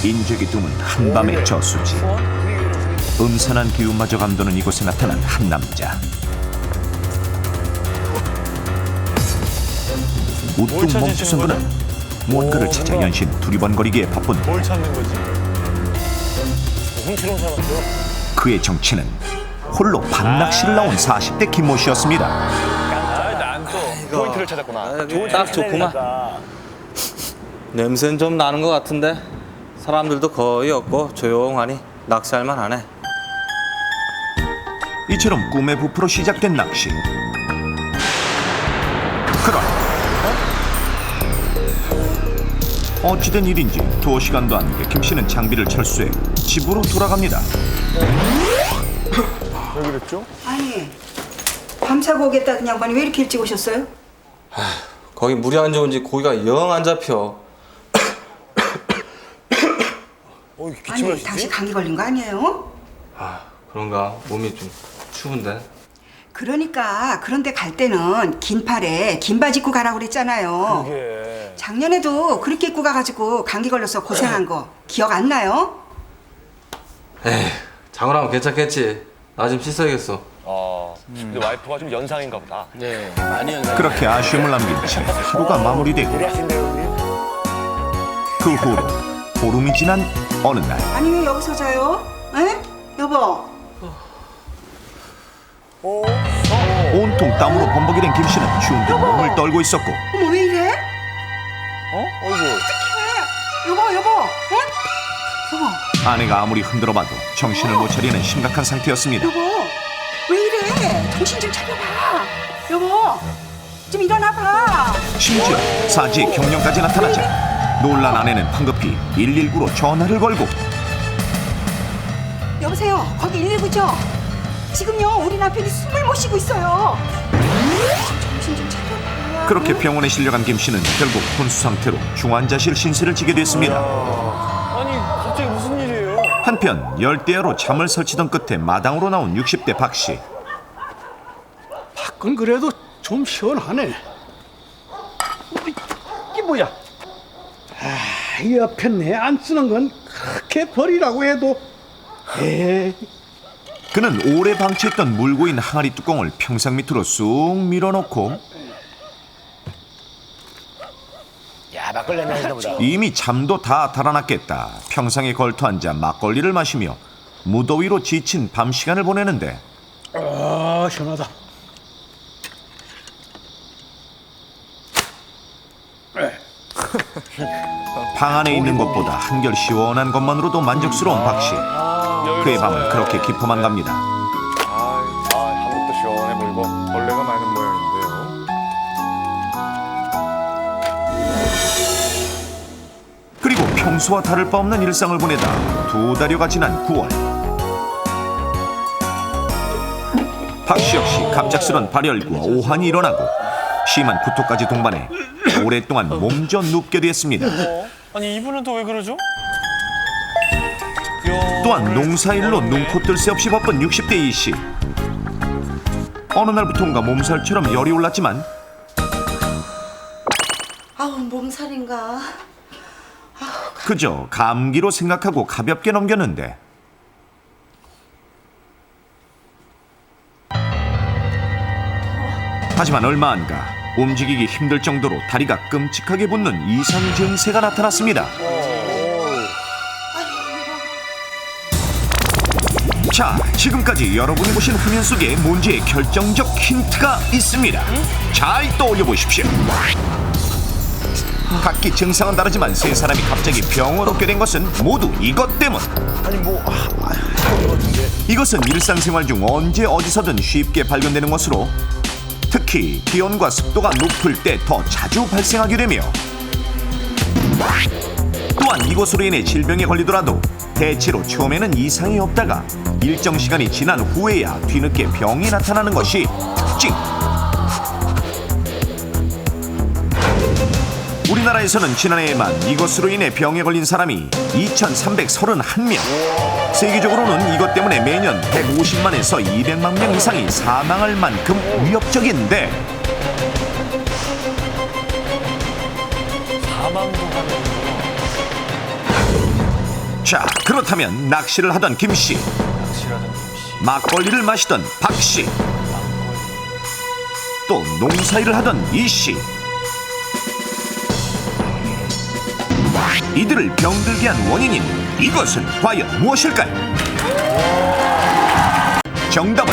인적이 드문 한밤의 저수지. 음산한 기운마저 감도는 이곳에 나타난 한 남자. 우뚝 멈춰선 그는 뭔가를 찾아 연신 두리번거리기에 바쁜데 뭘 찾는 거지? 훔치러 사람이요? 그의 정체는 홀로 밤낚시를 나온 40대 김모 씨였습니다. 난 또 포인트를 찾았구나. 딱 좋구만. 냄새는 좀 나는 것 같은데 사람들도 거의 없고 조용하니 낚시할만 하네. 이처럼 꿈에 부풀어 시작된 낚시. 그러나 어찌된 일인지 2시간도 안 돼 김 씨는 장비를 철수해 집으로 돌아갑니다. 왜 그랬죠? 아니, 밤새고 오겠다던 양반이 왜 이렇게 일찍 오셨어요? 거기 물이 안 좋은지 고기가 영 안 잡혀. 기침을 아니, 당신 감기 걸린 거 아니에요? 그런가? 몸이 좀 추운데. 그러니까 그런데 갈 때는 긴 팔에 긴 바지 입고 가라고 그랬잖아요. 이게 작년에도 그렇게 입고 가가지고 감기 걸려서 고생한 거 기억 안 나요? 에이, 장어라면 괜찮겠지. 나 좀 씻어야겠어. 근데 와이프가 좀 연상인가 보다. 네, 많이 연상. 그렇게 아쉬움을 남긴 채 하루가 마무리되고 그 후로 보름이 지난 어느 날 아니 왜 여기서 자요? 에? 여보, 온통 땀으로 범벅이 된 김 씨는 추운 듯 몸을 떨고 있었고 어머 왜 이래? 어이구. 여보, 여보, 응? 여보, 아내가 아무리 흔들어봐도 정신을 못 차리는 심각한 상태였습니다. 여보, 왜 이래? 정신 좀 차려봐. 여보, 좀 일어나봐. 심지어 사지의 경련까지 나타나자 놀란 아내는 황급히 119로 전화를 걸고 여보세요, 거기 119죠? 지금요 우리 남편이 숨을 못 쉬고 있어요. 정신 좀 차려봐. 그렇게 병원에 실려간 김 씨는 결국 혼수 상태로 중환자실 신세를 지게 됐습니다. 아니 갑자기 무슨 일이에요? 한편 열대야로 잠을 설치던 끝에 마당으로 나온 60대 박 씨. 밖은 그래도 좀 시원하네. 이게 뭐야? 이 옆에 내 안 쓰는 건 그렇게 버리라고 해도 에이. 그는 오래 방치했던 물고인 항아리 뚜껑을 평상 밑으로 쑥 밀어넣고 야 막걸리 한잔 했나 보다. 이미 잠도 다 달아났겠다. 평상에 걸터앉아 막걸리를 마시며 무더위로 지친 밤 시간을 보내는데 아 시원하다. 방 안에 있는 것보다 한결 시원한 것만으로도 만족스러운 박 씨. 그의 밤은 그렇게 깊어만 갑니다. 한국도 시원해 보이고 벌레가 많은 모양인데요. 그리고 평소와 다를 바 없는 일상을 보내다 2달여가 지난 9월 박 씨 역시 갑작스런 발열과 오한이 일어나고 심한 구토까지 동반해 오랫동안 몸져 눕게 됐습니다. 아니 이분은 또 왜 그러죠? 또한 농사일로 눈코 뜰 새 없이 바쁜 60대 이 씨. 어느 날부터인가 몸살처럼 열이 올랐지만 아우 몸살인가. 그저 감기로 생각하고 가볍게 넘겼는데 하지만 얼마 안 가 움직이기 힘들 정도로 다리가 끔찍하게 붓는 이상 증세가 나타났습니다. 자, 지금까지 여러분이 보신 화면 속에 문제의 결정적 힌트가 있습니다. 잘 떠올려 보십시오. 각기 증상은 다르지만 세 사람이 갑자기 병을 얻게 된 것은 모두 이것 때문. 이것은 일상생활 중 언제 어디서든 쉽게 발견되는 것으로 특히 기온과 습도가 높을 때 더 자주 발생하게 되며 또한 이것으로 인해 질병에 걸리더라도 대체로 처음에는 이상이 없다가 일정 시간이 지난 후에야 뒤늦게 병이 나타나는 것이 특징. 우리나라에서는 지난해에만 이것으로 인해 병에 걸린 사람이 2,331명. 세계적으로는 이것 때문에 매년 150만에서 200만 명 이상이 사망할 만큼 위협적인데 사망도 하는 자, 그렇다면 낚시를 하던 김씨, 낚시라던 김씨. 막걸리를 마시던 박씨, 또 농사일을 하던 이씨, 이들을 병들게 한 원인인 이것은 과연 무엇일까요? 정답은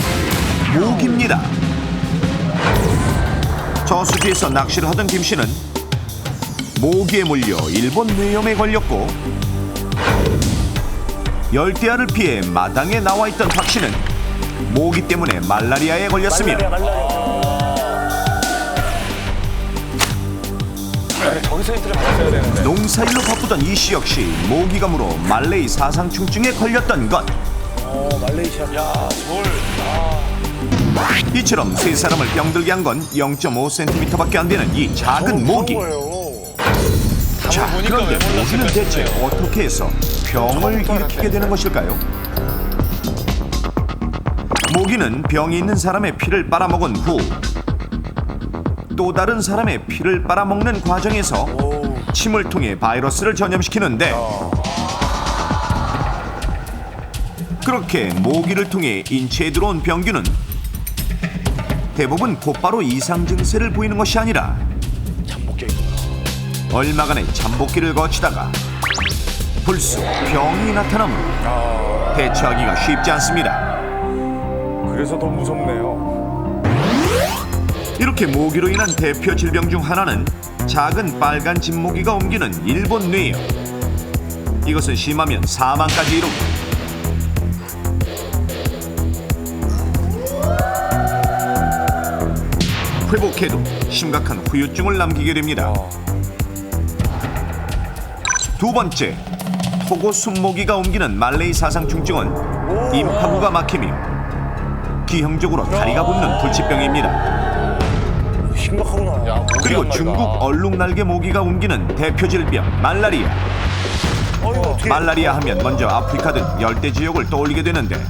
모기입니다. 저수지에서 낚시를 하던 김씨는 모기에 물려 일본 뇌염에 걸렸고, 열대야를 피해 마당에 나와 있던 박씨는 모기 때문에 말라리아에 걸렸습니다. 저기서 힌트를 받았어야 되는데. 농사일로 바쁘던 이씨 역시 모기가 물어 말레이 사상충증에 걸렸던 것. 말레이시아. 야, 저걸. 이처럼 세 사람을 병들게 한 건 0.5cm밖에 안 되는 이 작은 모기. 자, 그런데 모기는 대체 어떻게 해서 병을 일으키게 되는 것일까요? 모기는 병이 있는 사람의 피를 빨아먹은 후 또 다른 사람의 피를 빨아먹는 과정에서 침을 통해 바이러스를 전염시키는데, 그렇게 모기를 통해 인체에 들어온 병균은 대부분 곧바로 이상 증세를 보이는 것이 아니라 얼마간의 잠복기를 거치다가 불쑥 병이 나타나므로 대처하기가 쉽지 않습니다. 그래서 더 무섭네요. 이렇게 모기로 인한 대표 질병 중 하나는 작은 빨간 진모기가 옮기는 일본 뇌염. 이것은 심하면 사망까지 이루고, 회복해도 심각한 후유증을 남기게 됩니다. 두 번째, 토고 순모기가 옮기는 말레이 사상충증은 임파구가 막히며 기형적으로 다리가 붓는 불치병입니다. 심각하구나. 그리고 중국 얼룩날개 모기가 옮기는 대표 질병 말라리아. 말라리아 하면 먼저 아프리카 등 열대 지역을 떠올리게 되는데,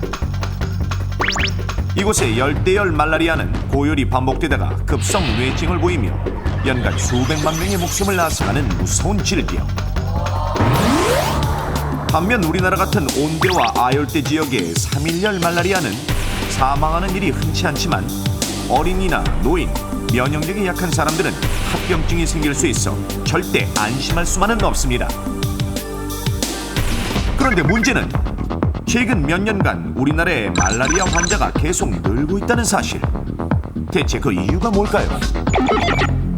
이곳의 열대열 말라리아는 고열이 반복되다가 급성 뇌증을 보이며 연간 수백만 명의 목숨을 앗아가는 무서운 질병. 반면 우리나라 같은 온대와 아열대 지역의 3일열 말라리아는 사망하는 일이 흔치 않지만 어린이나 노인, 면역력이 약한 사람들은 합병증이 생길 수 있어 절대 안심할 수만은 없습니다. 그런데 문제는 최근 몇 년간 우리나라의 말라리아 환자가 계속 늘고 있다는 사실. 대체 그 이유가 뭘까요?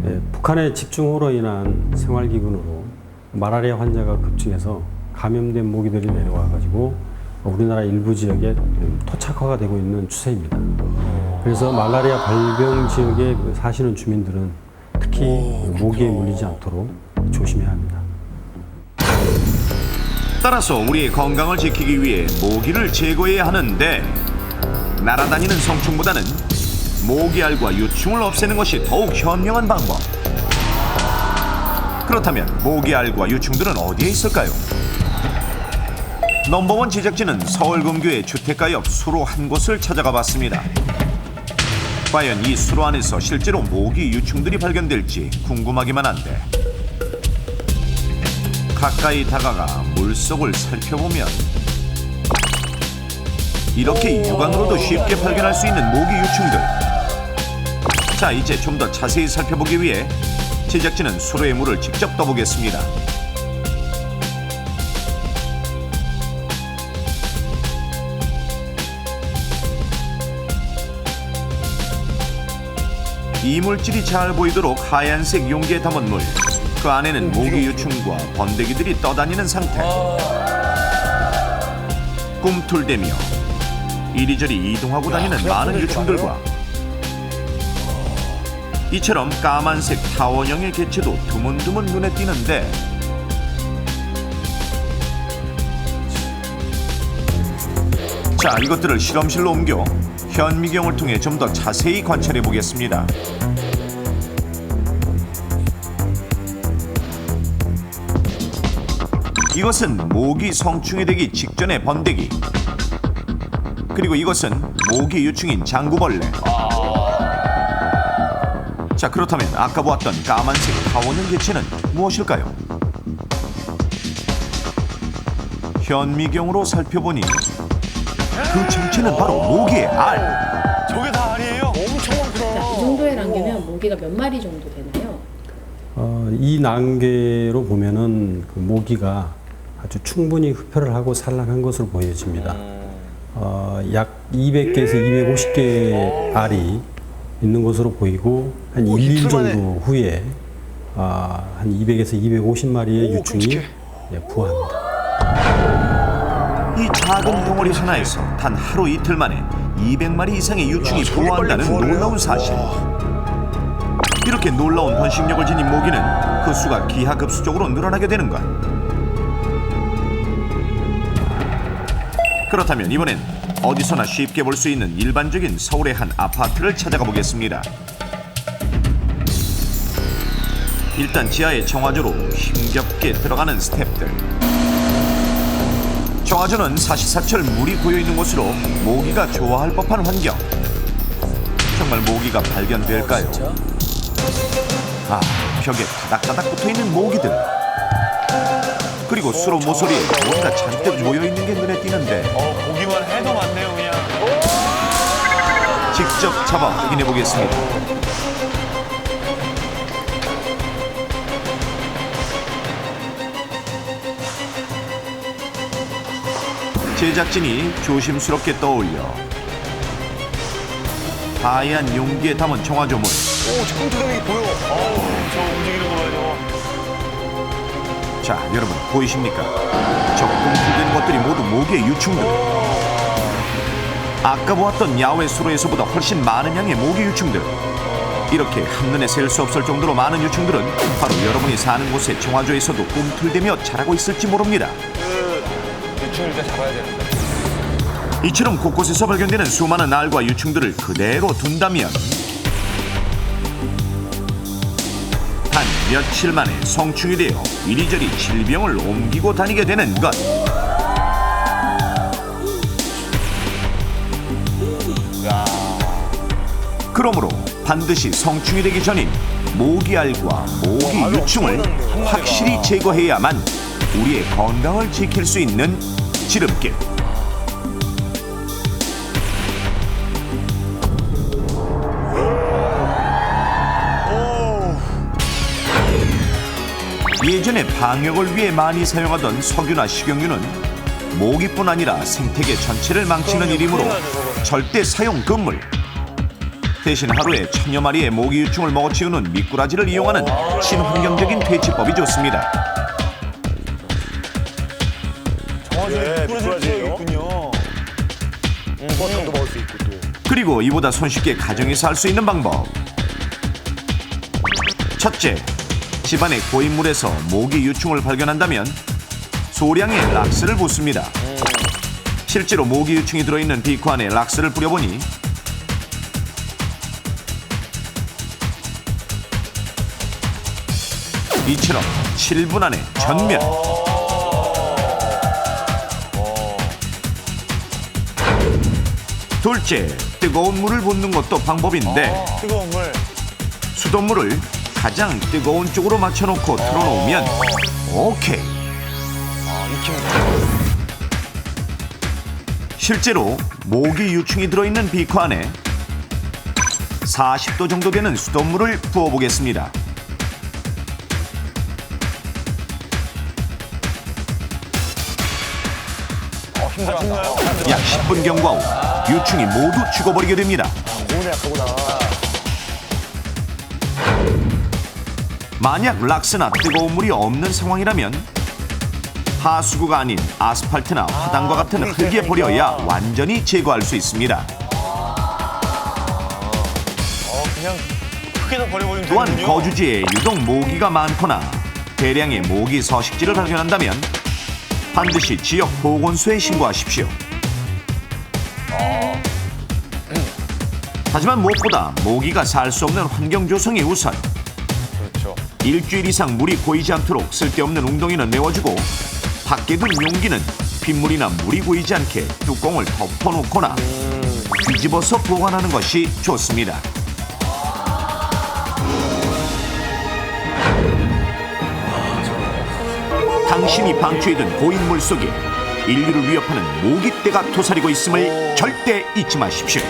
네, 북한의 집중호우로 인한 생활기근으로 말라리아 환자가 급증해서 감염된 모기들이 내려와가지고 우리나라 일부 지역에 토착화가 되고 있는 추세입니다. 그래서 말라리아 발병 지역에 사시는 주민들은 특히 모기에 물리지 않도록 조심해야 합니다. 따라서 우리의 건강을 지키기 위해 모기를 제거해야 하는데, 날아다니는 성충보다는 모기알과 유충을 없애는 것이 더욱 현명한 방법. 그렇다면 모기알과 유충들은 어디에 있을까요? 넘버원 제작진은 서울 근교의 주택가 옆 수로 한 곳을 찾아가 봤습니다. 과연 이 수로 안에서 실제로 모기 유충들이 발견될지 궁금하기만 한데, 가까이 다가가 물속을 살펴보면 이렇게 육안으로도 쉽게 발견할 수 있는 모기 유충들. 자, 이제 좀 더 자세히 살펴보기 위해 제작진은 수로의 물을 직접 떠보겠습니다. 이물질이 잘 보이도록 하얀색 용기에 담은 물. 그 안에는 모기 유충과 번데기들이 떠다니는 상태. 꿈틀대며 이리저리 이동하고 다니는 많은 유충들과 이처럼 까만색 타원형의 개체도 드문드문 눈에 띄는데, 자, 이것들을 실험실로 옮겨 현미경을 통해 좀 더 자세히 관찰해 보겠습니다. 이것은 모기 성충이 되기 직전의 번데기. 그리고 이것은 모기 유충인 장구벌레. 자, 그렇다면 아까 보았던 까만색 타원형 개체는 무엇일까요? 현미경으로 살펴보니 그 정체는 바로 모기의 알. 저게 다 알이에요? 엄청 많구나. 이 정도의 난개면 모기가 몇 마리 정도 되나요? 이 난개로 보면은 그 모기가 아주 충분히 흡혈을 하고 산란한 것으로 보여집니다. 약 200개에서 250개의 알이 있는 것으로 보이고 한 1일 정도 후에 한 200에서 250마리의 유충이 부화합니다. 이 작은 덩어리 하나에서 단 하루 이틀 만에 200마리 이상의 유충이 부화한다는 놀라운 사실. 이렇게 놀라운 번식력을 지닌 모기는 그 수가 기하급수적으로 늘어나게 되는 것. 그렇다면 이번엔 어디서나 쉽게 볼 수 있는 일반적인 서울의 한 아파트를 찾아가 보겠습니다. 일단 지하의 정화조로 힘겹게 들어가는 스태프들. 정화조는 사시사철 물이 고여있는 곳으로 모기가 좋아할 법한 환경. 정말 모기가 발견될까요? 아, 벽에 다닥다닥 붙어있는 모기들. 그리고 수로 모서리에 모기가 잔뜩 모여있는 게 눈에 띄는데 보기만 해도 많네요, 그냥. 직접 잡아 확인해 보겠습니다. 제작진이 조심스럽게 떠올려 하얀 용기에 담은 정화조물. 오, 청초령이 보여. 저 움직이는 거 봐요. 자, 여러분 보이십니까? 저 꿈틀대는 것들이 모두 모기의 유충들. 아까 보았던 야외 수로에서보다 훨씬 많은 양의 모기 유충들. 이렇게 한눈에 셀 수 없을 정도로 많은 유충들은 바로 여러분이 사는 곳의 정화조에서도 꿈틀대며 자라고 있을지 모릅니다. 유충을 일단 잡아야 되는데. 이처럼 곳곳에서 발견되는 수많은 알과 유충들을 그대로 둔다면 단 며칠 만에 성충이 되어 이리저리 질병을 옮기고 다니게 되는 것. 그러므로 반드시 성충이 되기 전인 모기알과 모기 유충을 확실히 제거해야만 우리의 건강을 지킬 수 있는 지름길. 예전에 방역을 위해 많이 사용하던 석유나 식용유는 모기뿐 아니라 생태계 전체를 망치는 일이므로 절대 사용 금물. 대신 하루에 1000여 마리의 모기 유충을 먹어치우는 미꾸라지를 이용하는 친환경적인 퇴치법이 좋습니다. 미꾸라지군요. 버섯도 먹을 수 있고 또. 그리고 이보다 손쉽게 가정에서 할 수 있는 방법. 첫째, 집안의 고인물에서 모기 유충을 발견한다면 소량의 락스를 붓습니다. 실제로 모기 유충이 들어있는 비커 안에 락스를 뿌려보니 이처럼 7분 안에 전멸. 둘째, 뜨거운 물을 붓는 것도 방법인데 뜨거운 물. 수돗물을 가장 뜨거운 쪽으로 맞춰놓고 틀어놓으면 오케이. 실제로 모기 유충이 들어있는 비커 안에 40도 정도 되는 수돗물을 부어보겠습니다. 힘들었나요? 약 10분 경과 후 유충이 모두 죽어버리게 됩니다. 고온에 약하구나. 만약 락스나 뜨거운 물이 없는 상황이라면 하수구가 아닌 아스팔트나 화단과 같은 흙에 버려야 완전히 제거할 수 있습니다. 그냥 흙에다 버려버리면 또한 되는군요. 거주지에 유독 모기가 많거나 대량의 모기 서식지를 발견한다면 반드시 지역 보건소에 신고하십시오. 하지만 무엇보다 모기가 살 수 없는 환경 조성이 우선. 그렇죠. 일주일 이상 물이 고이지 않도록 쓸데없는 웅덩이는 메워주고 밖에 둔 용기는 빗물이나 물이 고이지 않게 뚜껑을 덮어놓거나 뒤집어서 보관하는 것이 좋습니다. 당신이 방치해둔 고인물 속에 인류를 위협하는 모기떼가 도사리고 있음을 절대 잊지 마십시오.